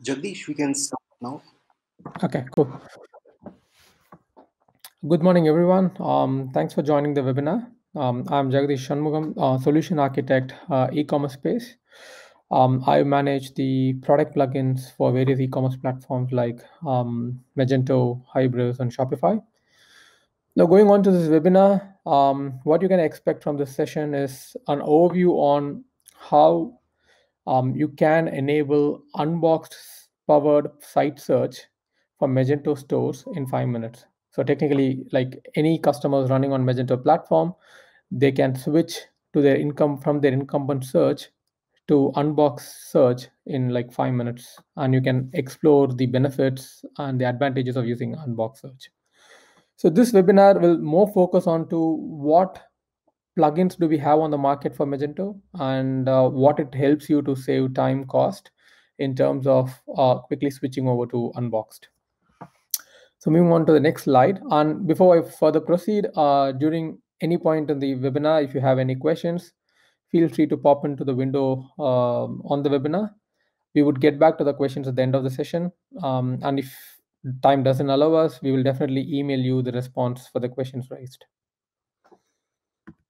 Jagdish, we can start now. Okay, cool. Good morning, everyone. Thanks for joining the webinar. I'm Jagdish Shanmugam, solution architect, e-commerce space. I manage the product plugins for various e-commerce platforms like Magento, Hybris, and Shopify. Now, going on to this webinar, what you can expect from this session is an overview on how you can enable unboxed powered site search for Magento stores in 5 minutes. So technically, like any customers running on Magento platform, they can switch to their income from their incumbent search to unbox search in like 5 minutes, and you can explore the benefits and the advantages of using unbox search. So this webinar will more focus on to what plugins do we have on the market for Magento, and what it helps you to save time cost in terms of quickly switching over to Unboxed. So moving on to the next slide. And before I further proceed, during any point in the webinar, if you have any questions, feel free to pop into the window on the webinar. We would get back to the questions at the end of the session. And if time doesn't allow us, we will definitely email you the response for the questions raised.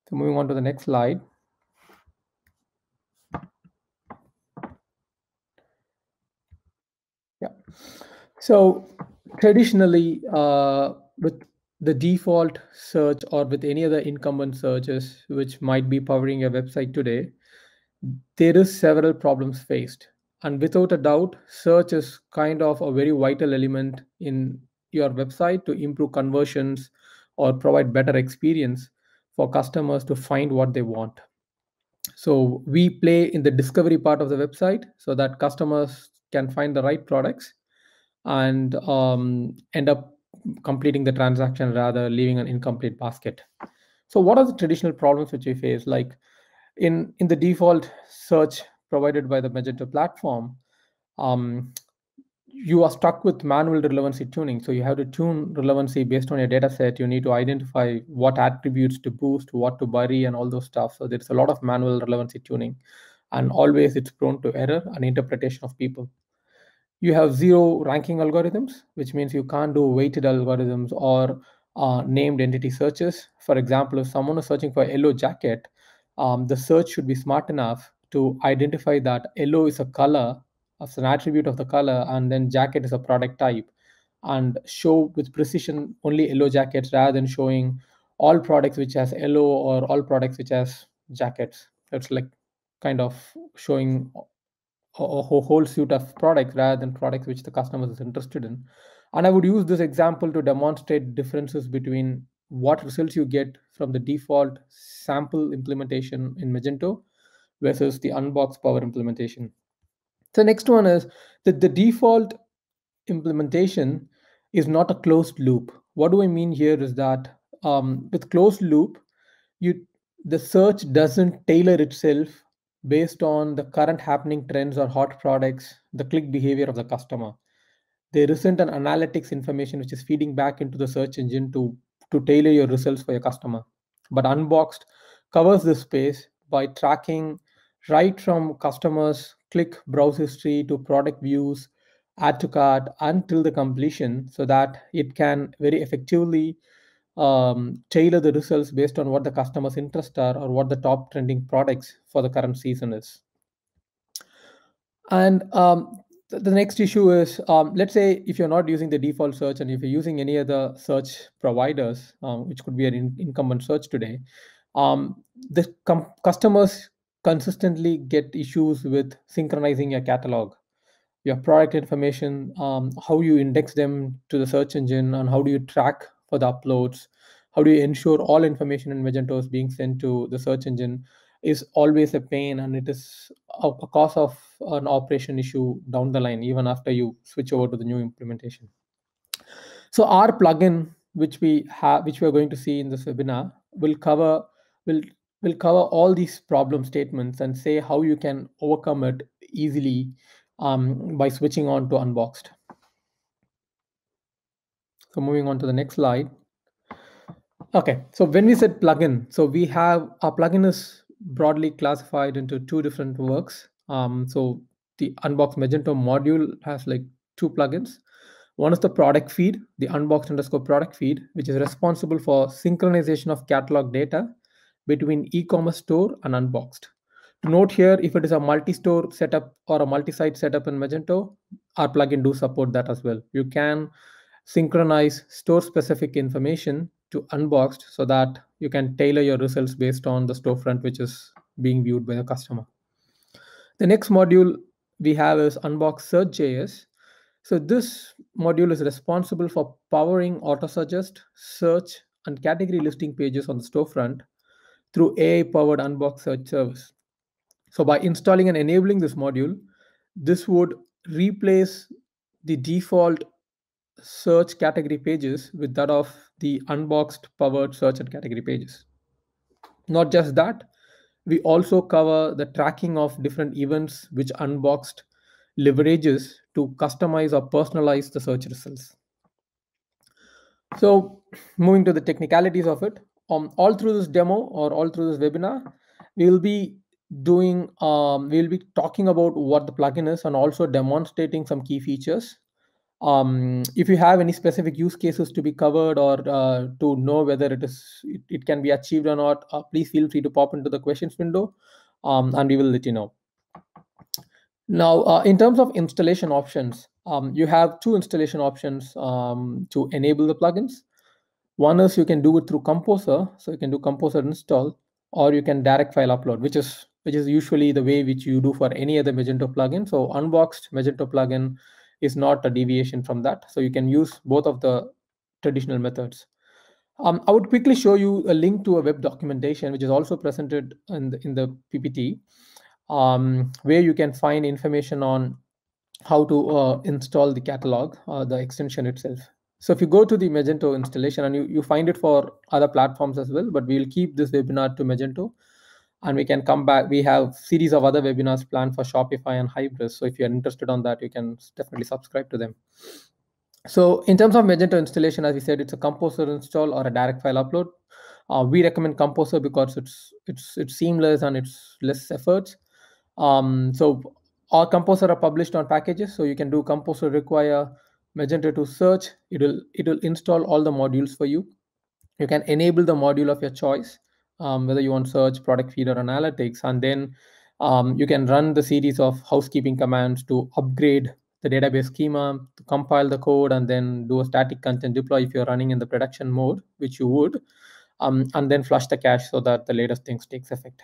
So moving on to the next slide. Yeah. So traditionally, with the default search or with any other incumbent searches which might be powering your website today, there is several problems faced. And without a doubt, search is kind of a very vital element in your website to improve conversions or provide better experience for customers to find what they want. So we play in the discovery part of the website so that customers can find the right products and end up completing the transaction rather leaving an incomplete basket. So what are the traditional problems which we face? Like in the default search provided by the Magento platform, um, you are stuck with manual relevancy tuning. So you have to tune relevancy based on your data set. You need to identify what attributes to boost, what to bury, and all those stuff. So there's a lot of manual relevancy tuning, and always it's prone to error and interpretation of people. You have zero ranking algorithms, which means you can't do weighted algorithms or named entity searches. For example, if someone is searching for yellow jacket, the search should be smart enough to identify that yellow is a color, as an attribute of the color, and then jacket is a product type, and show with precision only yellow jackets rather than showing all products which has yellow or all products which has jackets. It's like kind of showing a whole suite of products rather than products which the customer is interested in. And I would use this example to demonstrate differences between what results you get from the default sample implementation in Magento versus the unbox power implementation. The next one is that the default implementation is not a closed loop. What do I mean here is that with closed loop, you the search doesn't tailor itself based on the current happening trends or hot products, the click behavior of the customer. There isn't an analytics information which is feeding back into the search engine to tailor your results for your customer. But Unboxed covers this space by tracking right from customers click browse history to product views, add to cart until the completion, so that it can very effectively tailor the results based on what the customer's interests are or what the top trending products for the current season is. And the next issue is, let's say if you're not using the default search and if you're using any other search providers, which could be an incumbent search today, the customers consistently get issues with synchronizing your catalog, your product information, how you index them to the search engine, and how do you track for the uploads, how do you ensure all information in Magento is being sent to the search engine, is always a pain, and it is a cause of an operation issue down the line even after you switch over to the new implementation. So our plugin which we are going to see in this webinar will will cover all these problem statements and say how you can overcome it easily by switching on to Unboxed. So moving on to the next slide. Okay, so when we said plugin, so we have our plugin is broadly classified into two different works. So the Unbox Magento module has like two plugins. One is the product feed, the unboxed underscore product feed, which is responsible for synchronization of catalog data between e-commerce store and unboxed. To note here, if it is a multi-store setup or a multi-site setup in Magento, our plugin do support that as well. You can synchronize store-specific information to unboxed so that you can tailor your results based on the storefront which is being viewed by the customer. The next module we have is Unbox Search.js. So this module is responsible for powering auto-suggest, search, and category listing pages on the storefront through AI-powered Unbox Search service. So by installing and enabling this module, this would replace the default search category pages with that of the unboxed powered search and category pages. Not just that, we also cover the tracking of different events which Unboxed leverages to customize or personalize the search results. So moving to the technicalities of it, all through this demo or all through this webinar, we will be talking about what the plugin is and also demonstrating some key features. If you have any specific use cases to be covered or to know whether it can be achieved or not, please feel free to pop into the questions window, and we will let you know. Now, in terms of installation options, you have two installation options to enable the plugins. One is you can do it through Composer, so you can do Composer install, or you can direct file upload, which is usually the way which you do for any other Magento plugin. So unboxed Magento plugin is not a deviation from that. So you can use both of the traditional methods. I would quickly show you a link to a web documentation, which is also presented in the PPT, where you can find information on how to install the catalog, the extension itself. So if you go to the Magento installation, and you find it for other platforms as well, but we'll keep this webinar to Magento, and we can come back. We have series of other webinars planned for Shopify and Hybris. So if you're interested on that, you can definitely subscribe to them. So in terms of Magento installation, as we said, it's a Composer install or a direct file upload. We recommend Composer because it's seamless and it's less efforts. So all Composer are published on packages, so you can do Composer require Magento to search. It will install all the modules for you. You can enable the module of your choice, whether you want search, product feed, or analytics, and then you can run the series of housekeeping commands to upgrade the database schema, to compile the code, and then do a static content deploy if you're running in the production mode, which you would, and then flush the cache so that the latest things takes effect.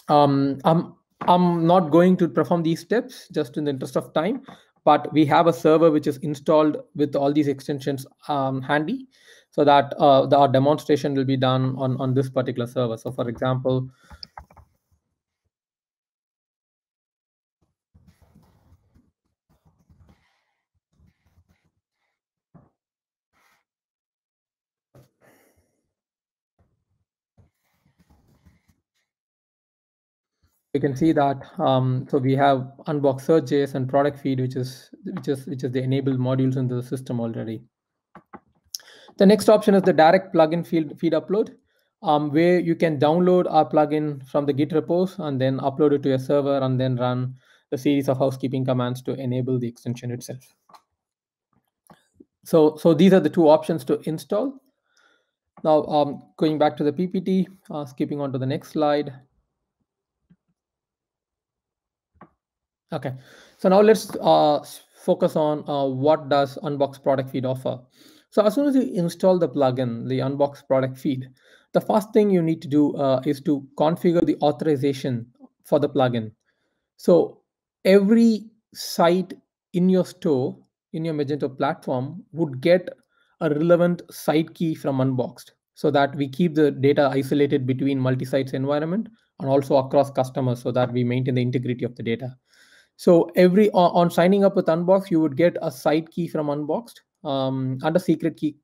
I'm not going to perform these steps just in the interest of time, but we have a server which is installed with all these extensions handy, so that our demonstration will be done on this particular server. So for example, you can see that so we have Unbox Search.js and product feed, which is the enabled modules in the system already. The next option is the direct plugin feed upload, where you can download our plugin from the Git repos and then upload it to your server and then run the series of housekeeping commands to enable the extension itself. So these are the two options to install. Now, going back to the PPT, skipping on to the next slide. Okay, so now let's focus on what does Unbox product feed offer. So as soon as you install the plugin, the Unbox product feed, the first thing you need to do is to configure the authorization for the plugin. So every site in your store, in your Magento platform, would get a relevant site key from Unboxed, so that we keep the data isolated between multi-sites environment and also across customers, so that we maintain the integrity of the data. So on signing up with Unboxed, you would get a site key from Unboxed and a secret key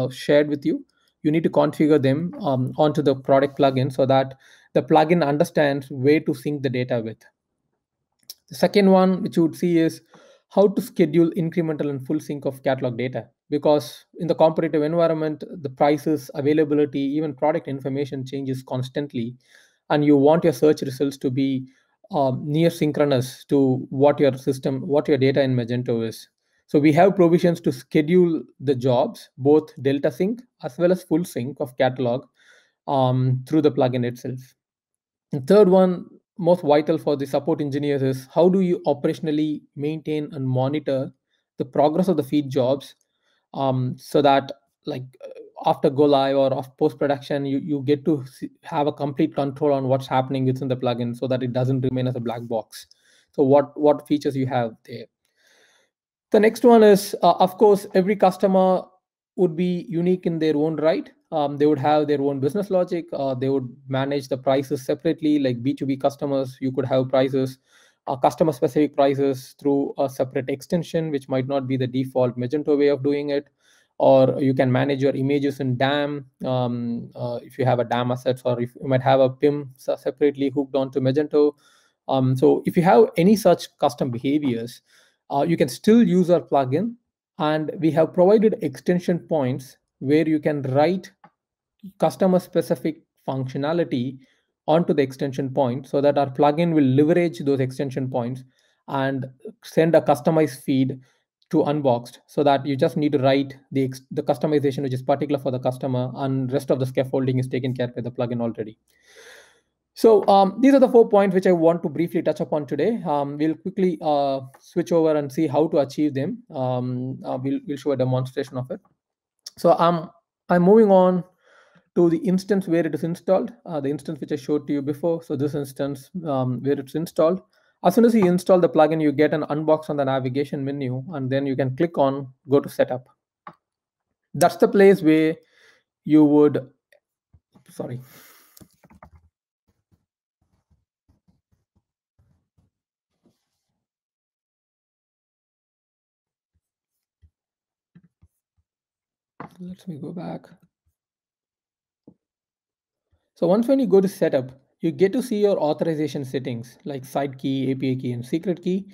shared with you. You need to configure them onto the product plugin so that the plugin understands where to sync the data with. The second one, which you would see, is how to schedule incremental and full sync of catalog data. Because in the competitive environment, the prices, availability, even product information changes constantly, and you want your search results to be near synchronous to what your system, what your data in Magento is. So we have provisions to schedule the jobs, both delta sync as well as full sync of catalog through the plugin itself. The third one, most vital for the support engineers, is how do you operationally maintain and monitor the progress of the feed jobs, so that, like, after go live or of post production, you get to have a complete control on what's happening within the plugin, so that it doesn't remain as a black box. So what features you have there. The next one is, of course, every customer would be unique in their own right. They would have their own business logic. They would manage the prices separately. Like B2B customers, you could have prices, customer specific prices through a separate extension, which might not be the default Magento way of doing it. Or you can manage your images in DAM, if you have a DAM assets, or if you might have a PIM separately hooked onto Magento. So if you have any such custom behaviors, you can still use our plugin, and we have provided extension points where you can write customer specific functionality onto the extension point, so that our plugin will leverage those extension points and send a customized feed to Unboxed, so that you just need to write the customization which is particular for the customer, and rest of the scaffolding is taken care by the plugin already. So these are the 4 points which I want to briefly touch upon today. We'll quickly switch over and see how to achieve them. We'll show a demonstration of it. So I'm moving on to the instance where it is installed, the instance which I showed to you before. So this instance where it's installed. As soon as you install the plugin, you get an unbox on the navigation menu, and then you can click on go to setup. That's the place where you would, sorry. Let me go back. So once when you go to setup, you get to see your authorization settings like side key, API key, and secret key.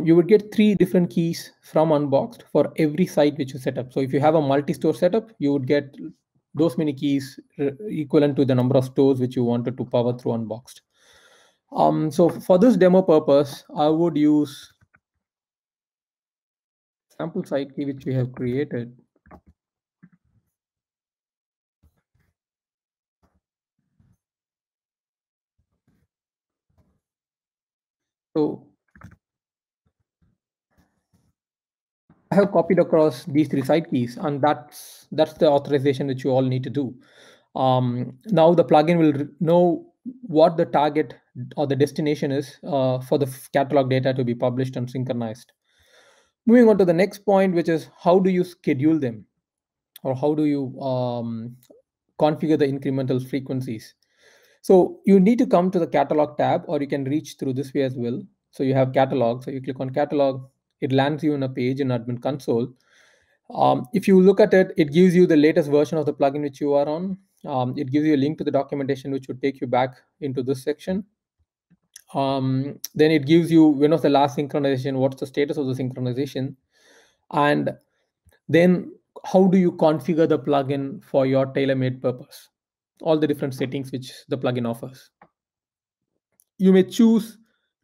You would get 3 different keys from Unboxed for every site which you set up. So if you have a multi-store setup, you would get those many keys equivalent to the number of stores which you wanted to power through Unboxed. So for this demo purpose, I would use sample site key which we have created. So I have copied across these 3 site keys, and that's the authorization which you all need to do. Now the plugin will know what the target or the destination is for the catalog data to be published and synchronized. Moving on to the next point, which is how do you schedule them, or how do you configure the incremental frequencies. So you need to come to the catalog tab, or you can reach through this way as well. So you have catalog. So you click on catalog, it lands you in a page in admin console. If you look at it, it gives you the latest version of the plugin which you are on. It gives you a link to the documentation which would take you back into this section. Then it gives you when was the last synchronization, what's the status of the synchronization, and then how do you configure the plugin for your tailor-made purpose, all the different settings which the plugin offers. You may choose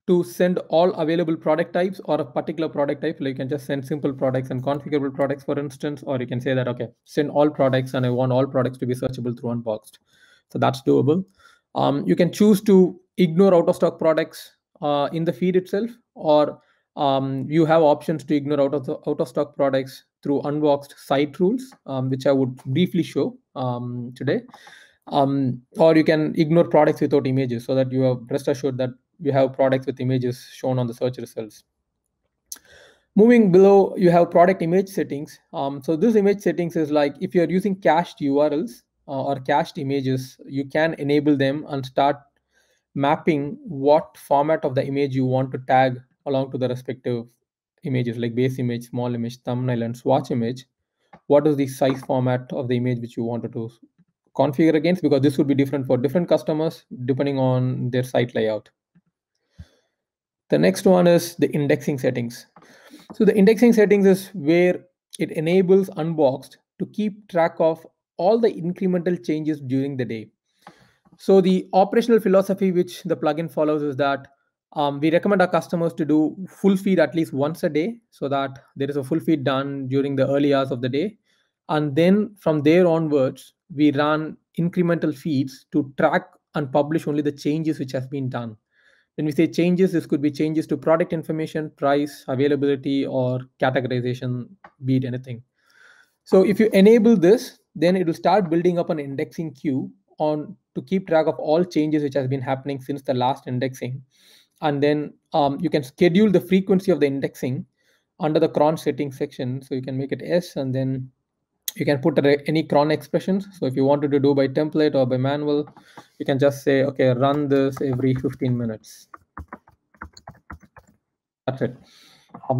to send all available product types or a particular product type. Like you can just send simple products and configurable products, for instance, or you can say that, okay, send all products and I want all products to be searchable through Unboxed. So that's doable. You can choose to ignore out of stock products in the feed itself, or you have options to ignore out of stock products through Unboxed site rules, which I would briefly show today. Or you can ignore products without images, so that you are rest assured that you have products with images shown on the search results. Moving below, you have product image settings. So this image settings is like if you're using cached URLs or cached images, you can enable them and start mapping what format of the image you want to tag along to the respective images, like base image, small image, thumbnail, and swatch image. What is the size format of the image which you wanted to configure against, because this would be different for different customers depending on their site layout. The next one is the indexing settings. So the indexing settings is where it enables Unboxed to keep track of all the incremental changes during the day. So the operational philosophy which the plugin follows is that We recommend our customers to do full feed at least once a day so that there is a full feed done during the early hours of the day. And then from there onwards, we run incremental feeds to track and publish only the changes which has been done. When we say changes, this could be changes to product information, price, availability, or categorization, be it anything. So if you enable this, then it will start building up an indexing queue on to keep track of all changes which has been happening since the last indexing. And then you can schedule the frequency of the indexing under the cron settings section. So you can make it S, and then you can put any cron expressions. So if you wanted to do by template or by manual, you can just say, okay, run this every 15 minutes. That's it.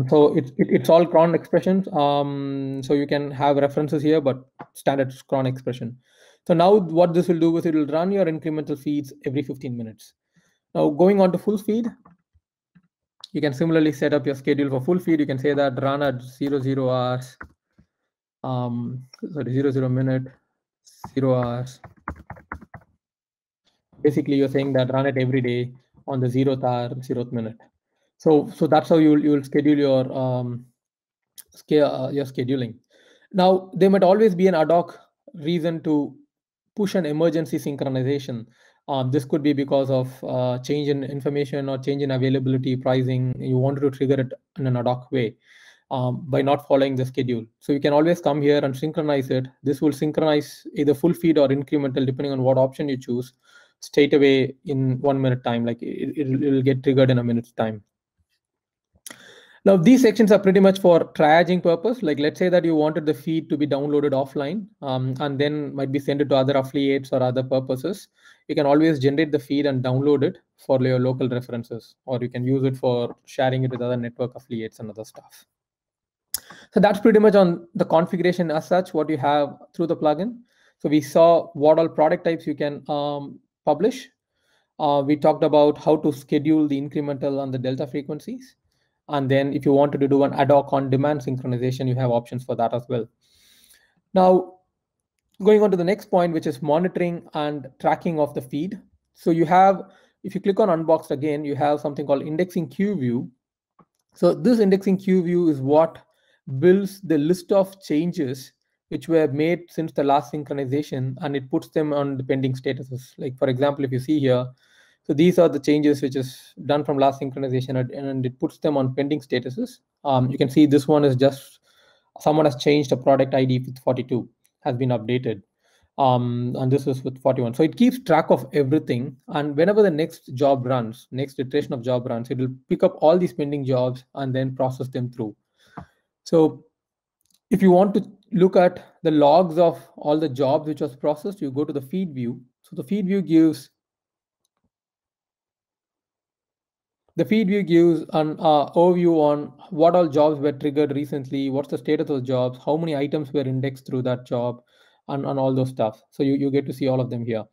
So it's all cron expressions. So you can have references here, but standard cron expression. So now what this will do is it will run your incremental feeds every 15 minutes. Now going on to full feed, you can similarly set up your schedule for full feed. You can say that run at 00 hours, 00 minute, 0 hours. Basically, you're saying that run it every day on the 0th hour, 0th minute. So that's how you'll schedule your scheduling. Now, there might always be an ad hoc reason to push an emergency synchronization. This could be because of change in information or change in availability, pricing. You wanted to trigger it in an ad hoc way by not following the schedule. So you can always come here and synchronize it. This will synchronize either full feed or incremental, depending on what option you choose, straight away in 1 minute time. Like it'll get triggered in a minute's time. Now, these sections are pretty much for triaging purpose. Like, let's say that you wanted the feed to be downloaded offline and then might be sent it to other affiliates or other purposes. You can always generate the feed and download it for your local references, or you can use it for sharing it with other network affiliates and other stuff. So that's pretty much on the configuration as such, what you have through the plugin. So we saw what all product types you can publish. We talked about how to schedule the incremental and the delta frequencies. And then if you wanted to do an ad hoc on demand synchronization, you have options for that as well. Now, going on to the next point, which is monitoring and tracking of the feed. So you have, if you click on Unboxed again, you have something called indexing queue view. So this indexing queue view is what builds the list of changes which were made since the last synchronization, and it puts them on the pending statuses. Like, for example, if you see here, so these are the changes which is done from last synchronization, and it puts them on pending statuses. You can see this one is just someone has changed a product ID with 42, has been updated. And this is with 41. So it keeps track of everything. And whenever the next job runs, next iteration of job runs, it will pick up all these pending jobs and then process them through. So if you want to look at the logs of all the jobs which was processed, you go to the feed view. So the feed view gives an overview on what all jobs were triggered recently, what's the status of jobs, how many items were indexed through that job, and all those stuff. So you get to see all of them here.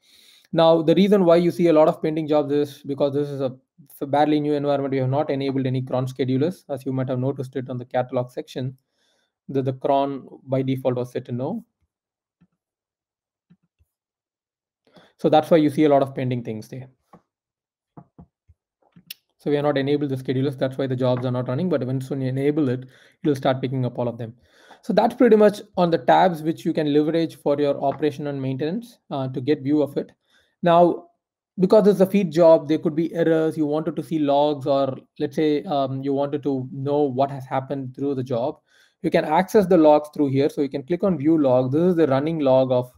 Now, the reason why you see a lot of pending jobs is because this is a badly new environment. We have not enabled any cron schedulers, as you might have noticed it on the catalog section. The cron by default was set to no. So that's why you see a lot of pending things there. So we are not enabled the schedulers. That's why the jobs are not running. But once you enable it, it will start picking up all of them. So that's pretty much on the tabs which you can leverage for your operation and maintenance to get view of it. Now, because it's a feed job, there could be errors. You wanted to see logs, or let's say you wanted to know what has happened through the job. You can access the logs through here. So you can click on view log. This is the running log of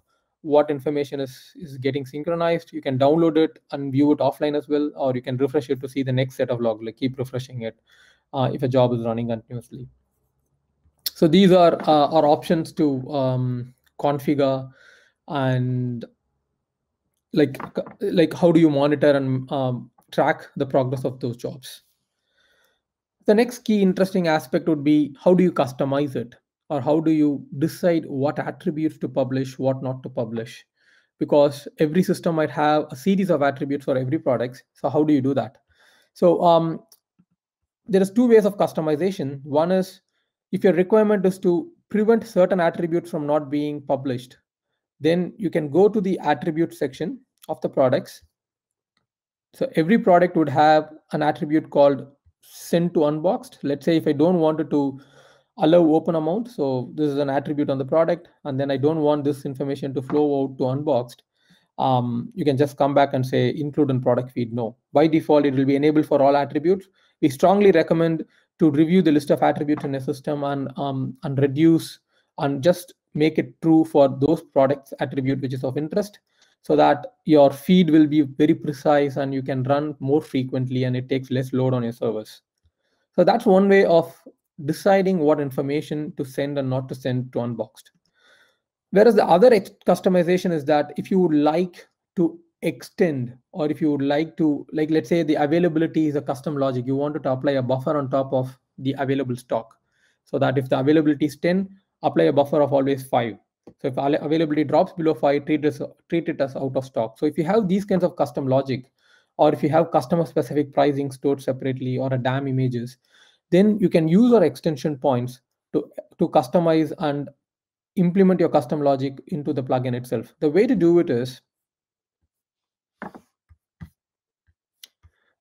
what information is getting synchronized. You can download it and view it offline as well, or you can refresh it to see the next set of log. Like, keep refreshing it if a job is running continuously. So these are our options to configure, and like how do you monitor and track the progress of those jobs. The next key interesting aspect would be, how do you customize it, or how do you decide what attributes to publish, what not to publish? Because every system might have a series of attributes for every product. So how do you do that? So there is two ways of customization. One is, if your requirement is to prevent certain attributes from not being published, then you can go to the attribute section of the products, So every product would have an attribute called send to unboxed. Let's say if I don't want it to allow open amount, so this is an attribute on the product, and then I don't want this information to flow out to unboxed. You can just come back and say include in product feed. No, by default it will be enabled for all attributes. We strongly recommend to review the list of attributes in a system and reduce and just make it true for those products attribute which is of interest, so that your feed will be very precise and you can run more frequently and it takes less load on your servers. So that's one way of deciding what information to send and not to send to unboxed. Whereas the other customization is that if you would like to extend, or if you would like to, like, let's say the availability is a custom logic, you wanted to apply a buffer on top of the available stock, so that if the availability is 10, apply a buffer of always 5. So if availability drops below 5, treat it as out of stock. So if you have these kinds of custom logic, or if you have customer specific pricing stored separately or a DAM images, then you can use our extension points to customize and implement your custom logic into the plugin itself. The way to do it is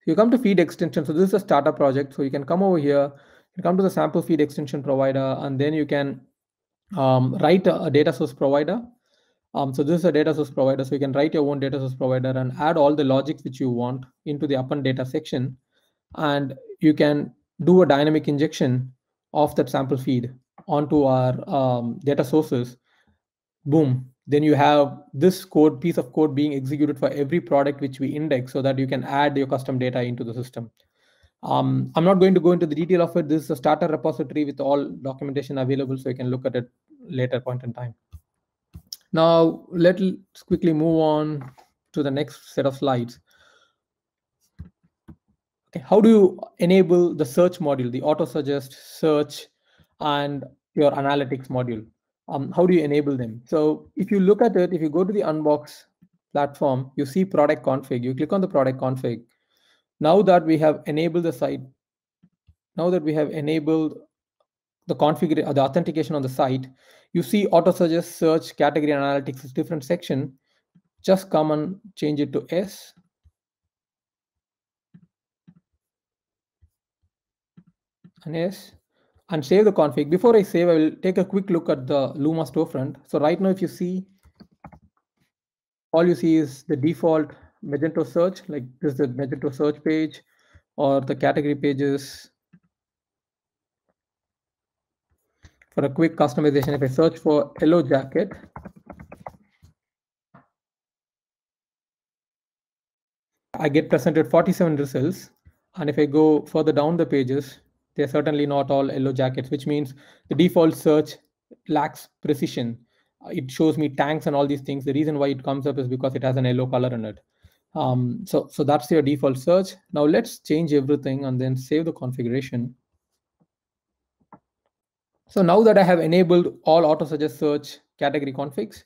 you come to feed extension. So this is a startup project. So you can come over here, you come to the sample feed extension provider, and then you can write a data source provider. So this is a data source provider. So you can write your own data source provider and add all the logics which you want into the append data section. And you can do a dynamic injection of that sample feed onto our data sources. Boom, then you have this piece of code being executed for every product which we index, so that you can add your custom data into the system. I'm not going to go into the detail of it. This is a starter repository with all documentation available, so you can look at it later point in time. Now let's quickly move on to the next set of slides. Okay, how do you enable the search module, the auto suggest, search, and your analytics module? How do you enable them? So if you look at it, if you go to the Unbox platform, you see product config. You click on the product config. Now that we have enabled the site, now that we have enabled the configuration, the authentication on the site, you see auto suggest, search, category analytics is different section. Just come and change it to S. And S. And save the config. Before I save, I will take a quick look at the Luma storefront. So right now, if you see, all you see is the default Magento search, like this is the Magento search page, or the category pages. For a quick customization, if I search for yellow jacket, I get presented 47 results. And if I go further down the pages, they're certainly not all yellow jackets, which means the default search lacks precision. It shows me tanks and all these things. The reason why it comes up is because it has an yellow color in it. So that's your default search. Now let's change everything and then save the configuration. So now that I have enabled all auto suggest search category configs,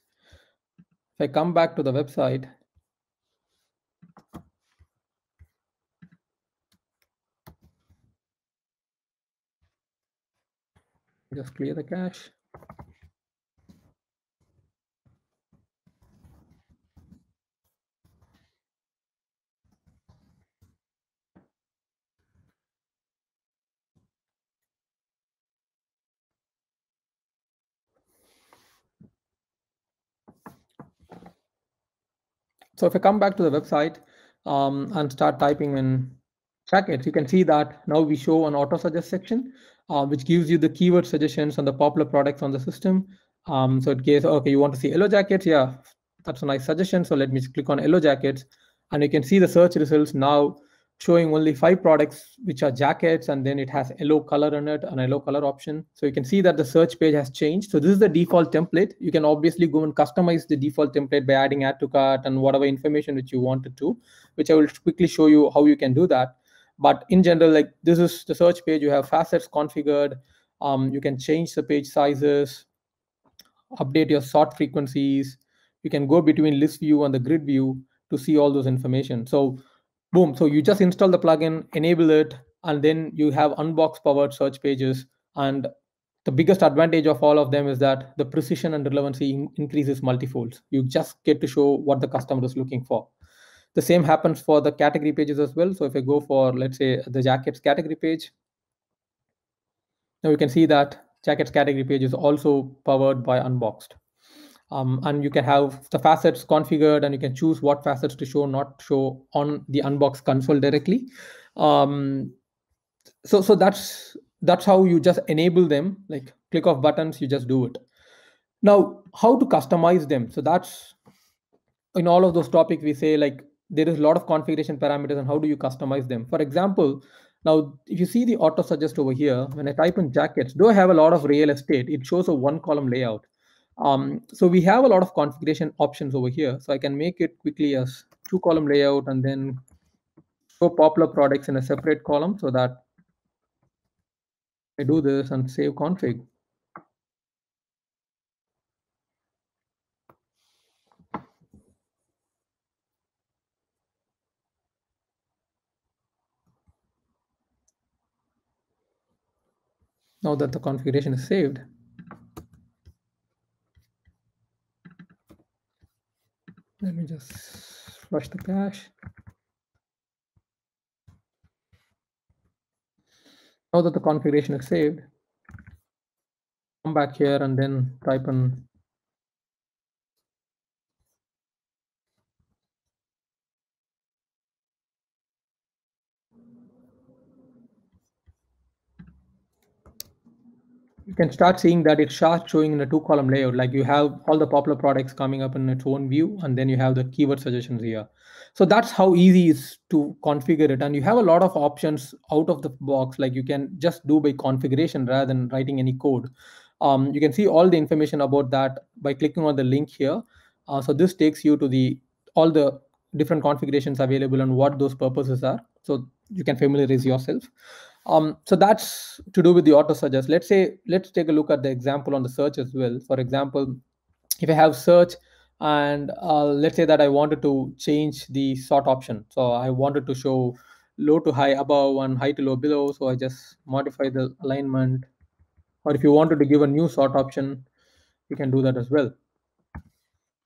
if I come back to the website, just clear the cache. So if I come back to the website and start typing in jackets, you can see that now we show an auto suggest section, which gives you the keyword suggestions on the popular products on the system. So it gives, okay, you want to see yellow jackets? Yeah, that's a nice suggestion. So let me click on yellow jackets, and you can see the search results now showing only 5 products which are jackets, and then it has yellow color in it, an yellow color option. So you can see that the search page has changed. So this is the default template. You can obviously go and customize the default template by adding add to cart and whatever information which you wanted to, which I will quickly show you how you can do that. But in general, like this is the search page. You have facets configured. You can change the page sizes, update your sort frequencies. You can go between list view and the grid view to see all those information. So boom, so you just install the plugin, enable it, and then you have Unbox powered search pages. And the biggest advantage of all of them is that the precision and relevancy increases multifolds. You just get to show what the customer is looking for. The same happens for the category pages as well. So if I go for, let's say, the jackets category page, now you can see that jackets category page is also powered by Unboxed. And you can have the facets configured, and you can choose what facets to show, not show on the Unboxed console directly. Um, so that's how you just enable them, like click of buttons, you just do it. Now, how to customize them? So that's, in all of those topics we say, like, there is a lot of configuration parameters and how do you customize them. For example, now if you see the auto suggest over here, when I type in jackets, do I have a lot of real estate? It shows a one column layout. So we have a lot of configuration options over here, so I can make it quickly as two column layout and then show popular products in a separate column, so that I do this and save config. Now that the configuration is saved, let me just flush the cache. Now that the configuration is saved, come back here and then type in you can start seeing that it starts showing in a two column layout. Like, you have all the popular products coming up in its own view, and then you have the keyword suggestions here. So that's how easy it is to configure it. And you have a lot of options out of the box, like you can just do by configuration rather than writing any code. You can see all the information about that by clicking on the link here. So this takes you to the all the different configurations available and what those purposes are, so you can familiarize yourself. So that's to do with the auto suggest. Let's take a look at the example on the search as well. For example, if I have search, and let's say that I wanted to change the sort option. So I wanted to show low to high above and high to low below. So I just modify the alignment. Or if you wanted to give a new sort option, you can do that as well.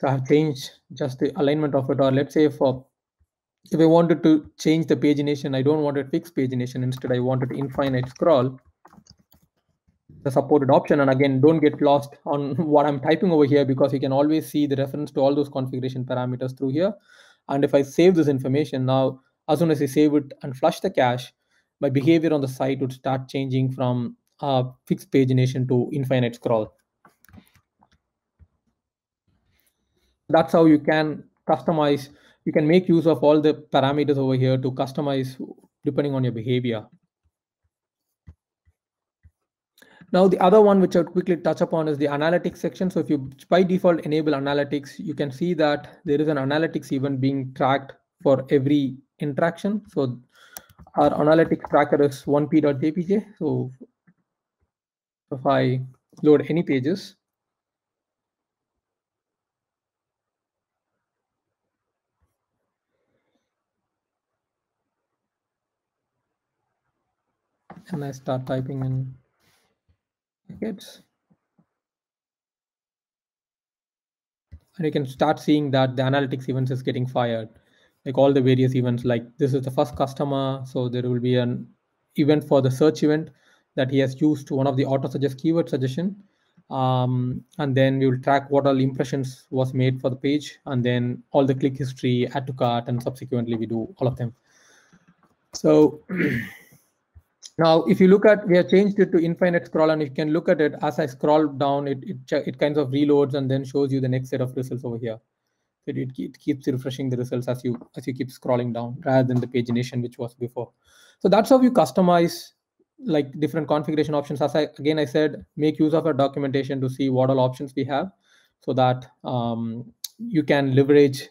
So I have changed just the alignment of it. Or let's say for if I wanted to change the pagination, I don't want a fixed pagination. Instead, I wanted infinite scroll, the supported option. And again, don't get lost on what I'm typing over here, because you can always see the reference to all those configuration parameters through here. And if I save this information now, as soon as I save it and flush the cache, my behavior on the site would start changing from fixed pagination to infinite scroll. That's how you can customize. You can make use of all the parameters over here to customize depending on your behavior. Now, the other one which I would quickly touch upon is the analytics section. So if you by default enable analytics, you can see that there is an analytics event being tracked for every interaction. So our analytics tracker is 1p.jpg. So if I load any pages, and I start typing in tickets, and you can start seeing that the analytics events is getting fired, like all the various events. Like, this is the first customer, so there will be an event for the search event that he has used one of the auto suggest keyword suggestion. And then we will track what all impressions was made for the page, and then all the click history, add to cart, and subsequently we do all of them. So now, if you look at, we have changed it to infinite scroll, and you can look at it as I scroll down, it kind of reloads and then shows you the next set of results over here. It keeps refreshing the results as you keep scrolling down, rather than the pagination which was before. So that's how you customize like different configuration options. As I said, make use of our documentation to see what all options we have, so that you can leverage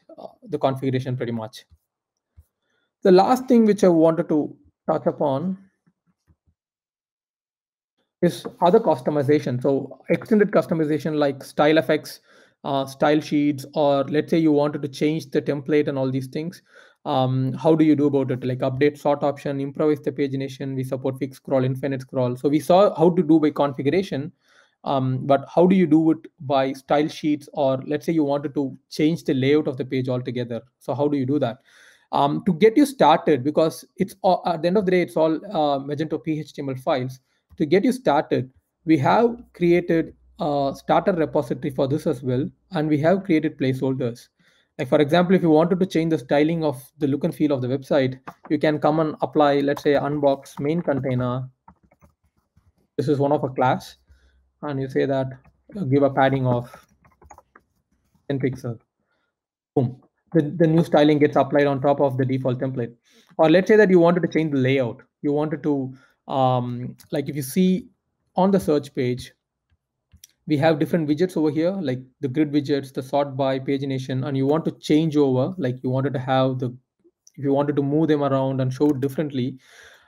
the configuration pretty much. The last thing which I wanted to touch upon is other customization. So extended customization like style effects, style sheets, or let's say you wanted to change the template and all these things. How do you do about it? Like update sort option, improvise the pagination. We support fixed scroll, infinite scroll. So we saw how to do by configuration, but how do you do it by style sheets? Or let's say you wanted to change the layout of the page altogether. So how do you do that? To get you started, because it's all, at the end of the day, it's all Magento PHTML files. To get you started, we have created a starter repository for this as well, and we have created placeholders. Like for example, if you wanted to change the styling of the look and feel of the website, you can come and apply, let's say, unbox main container. This is one of a class, and you say that give a padding of 10 pixels. Boom. The new styling gets applied on top of the default template. Or let's say that you wanted to change the layout. You wanted to, like if you see on the search page, we have different widgets over here, like the grid widgets, the sort by, pagination, and you want to change over, like you wanted to have the, if you wanted to move them around and show it differently,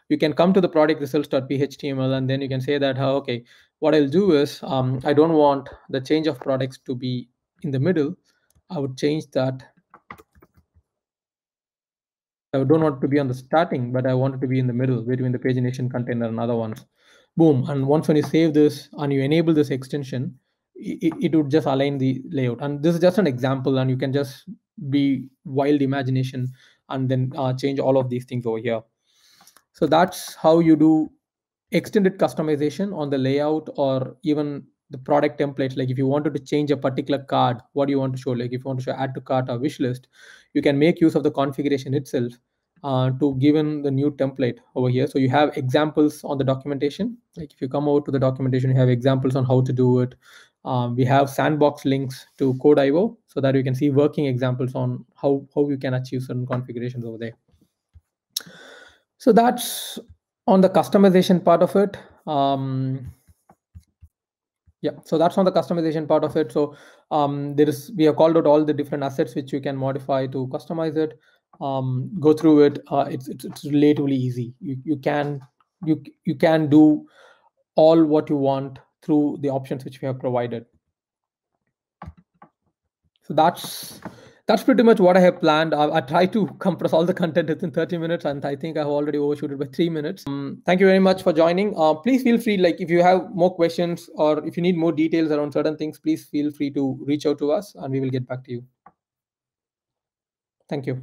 you can come to the product results.phtml, and then you can say that, okay, what I'll do is, I don't want the change of products to be in the middle. I would change that. I don't want to be on the starting, but I want it to be in the middle between the pagination container and other ones. Boom. And once when you save this and you enable this extension, it would just align the layout. And this is just an example, and you can just be wild imagination and then change all of these things over here. So that's how you do extended customization on the layout or even the product templates. Like if you wanted to change a particular card, what do you want to show? Like if you want to show add to cart or wish list, you can make use of the configuration itself to given the new template over here. So you have examples on the documentation. Like if you come over to the documentation, you have examples on how to do it. We have sandbox links to Code.io so that you can see working examples on how you can achieve certain configurations over there. So that's on the customization part of it. Yeah, so that's on the customization part of it. So we have called out all the different assets which you can modify to customize it. Go through it. It's relatively easy. You can do all what you want through the options which we have provided. So that's pretty much what I have planned. I try to compress all the content within 30 minutes, and I think I've already overshot it by 3 minutes. Thank you very much for joining. Please feel free, like if you have more questions or if you need more details around certain things, please feel free to reach out to us and we will get back to you. Thank you.